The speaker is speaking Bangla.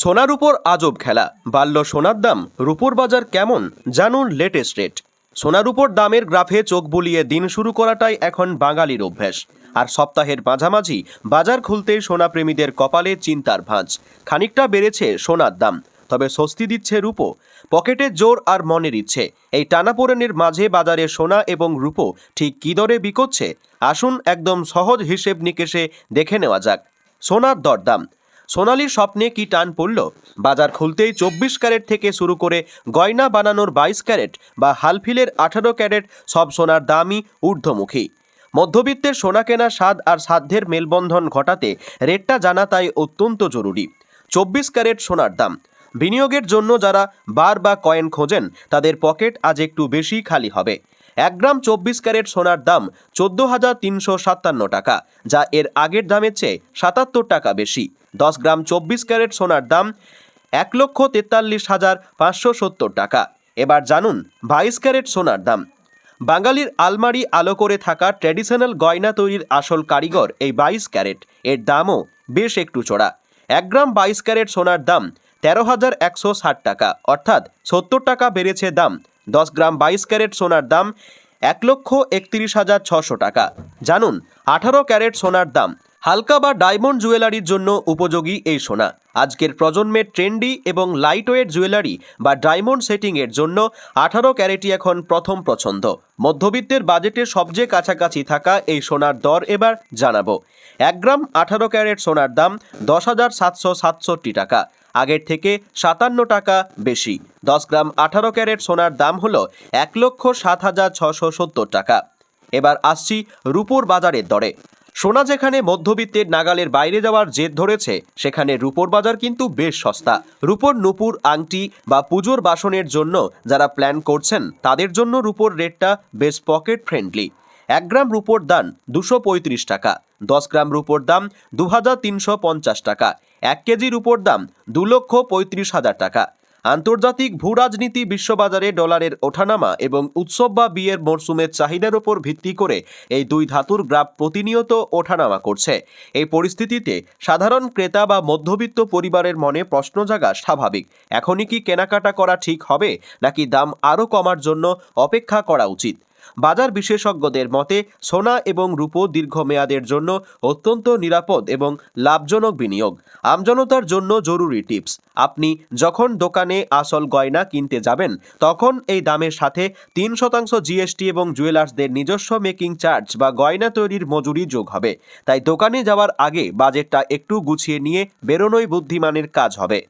সোনার উপর আজব খেলা, বাড়ল সোনার দাম, রূপোর বাজার কেমন জানুন লেটেস্ট রেট। সোনার উপর দামের গ্রাফে চোখ বুলিয়ে দিন শুরু করাটাই এখন বাঙালির অভ্যাস। আর সপ্তাহের মাঝামাঝি বাজার খুলতেই সোনাপ্রেমীদের কপালে চিন্তার ভাঁজ। খানিকটা বেড়েছে সোনার দাম, তবে স্বস্তি দিচ্ছে রূপো। পকেটের জোর আর মনের ইচ্ছে, এই টানাপোড়েনের মাঝে বাজারে সোনা এবং রূপো ঠিক কী দরে বিকোচ্ছে আসুন একদম সহজ হিসেব নিকেশে দেখে নেওয়া যাক। সোনার দরদাম। সোনালির স্বপ্নে কি টান পড়ল? বাজার খুলতেই 24 ক্যারেট থেকে শুরু করে গয়না বানানোর 22 ক্যারেট বা হালফিলের 18 ক্যারেট সব সোনার দামই ঊর্ধ্বমুখী। মধ্যবিত্তের সোনা কেনা স্বাদ আর সাধ্যের মেলবন্ধন ঘটাতে রেটটা জানা তাই অত্যন্ত জরুরি। 24 ক্যারেট সোনার দাম। বিনিয়োগের জন্য যারা বার বা কয়েন খোঁজেন তাদের পকেট আজ একটু বেশি খালি হবে। 1 গ্রাম 24 ক্যারেট সোনার দাম 14,357 টাকা, যা এর আগের দামের চেয়ে 77 টাকা বেশি। 10 গ্রাম 24 ক্যারেট সোনার দাম 1,43,570 টাকা। এবার জানুন 22 ক্যারেট সোনার দাম। বাঙালির আলমারি আলো করে থাকা ট্র্যাডিশনাল গয়না তৈরির আসল কারিগর এই 22 ক্যারেট, এর দামও বেশ একটু চড়া। 1 গ্রাম 22 ক্যারেট সোনার দাম 13,160 টাকা, অর্থাৎ 70 টাকা বেড়েছে দাম। 10 গ্রাম 22 ক্যারেট সোনার দাম 1,31,600 টাকা। জানুন 18 ক্যারেট সোনার দাম। হালকা বা ডায়মন্ড জুয়েলারির জন্য উপযোগী এই সোনা। আজকের প্রজন্মের ট্রেন্ডি এবং লাইটওয়েট জুয়েলারি বা ডায়মন্ড সেটিংয়ের জন্য 18 ক্যারেটই এখন প্রথম পছন্দ। মধ্যবিত্তের বাজেটের সবচেয়ে কাছাকাছি থাকা এই সোনার দর এবার জানাবো। 1 গ্রাম 18 ক্যারেট সোনার দাম 10,767 টাকা, আগের থেকে 57 টাকা বেশি। 10 গ্রাম 18 ক্যারেট সোনার দাম হলো 1,07,670 টাকা। এবার আসছি রূপোর বাজারের দরে। সোনা যেখানে মধ্যবিত্তের নাগালের বাইরে যাওয়ার জেদ ধরেছে, সেখানে রূপোর বাজার কিন্তু বেশ সস্তা। রূপোর নুপুর, আংটি বা পুজোর বাসনের জন্য যারা প্ল্যান করছেন তাদের জন্য রূপোর রেটটা বেশ পকেট ফ্রেন্ডলি। 1 গ্রাম রূপোর দাম 235 টাকা, 10 গ্রাম রূপোর দাম 2,350 টাকা, 1 কেজি রূপোর দাম 2,35,000 টাকা। আন্তর্জাতিক ভূ রাজনীতি, বিশ্ববাজারে ডলারের ওঠানামা এবং উৎসব বা বিয়ের মরশুমের চাহিদার ওপর ভিত্তি করে এই দুই ধাতুর গ্রাফ প্রতিনিয়ত ওঠানামা করছে। এই পরিস্থিতিতে সাধারণ ক্রেতা বা মধ্যবিত্ত পরিবারের মনে প্রশ্ন জাগা স্বাভাবিক। এখনই কি কেনাকাটা করা ঠিক হবে, নাকি দাম আরও কমার জন্য অপেক্ষা করা উচিত? বাজার বিশেষজ্ঞদের মতে সোনা এবং রূপো দীর্ঘমেয়াদের জন্য অত্যন্ত নিরাপদ এবং লাভজনক বিনিয়োগ। আমজনতার জন্য জরুরি টিপস: আপনি যখন দোকানে আসল গয়না কিনতে যাবেন, তখন এই দামের সাথে 3% জিএসটি এবং জুয়েলার্সদের নিজস্ব মেকিং চার্জ বা গয়না তৈরির মজুরি যোগ হবে। তাই দোকানে যাওয়ার আগে বাজেটটা একটু গুছিয়ে নিয়ে বেরোনোই বুদ্ধিমানের কাজ হবে।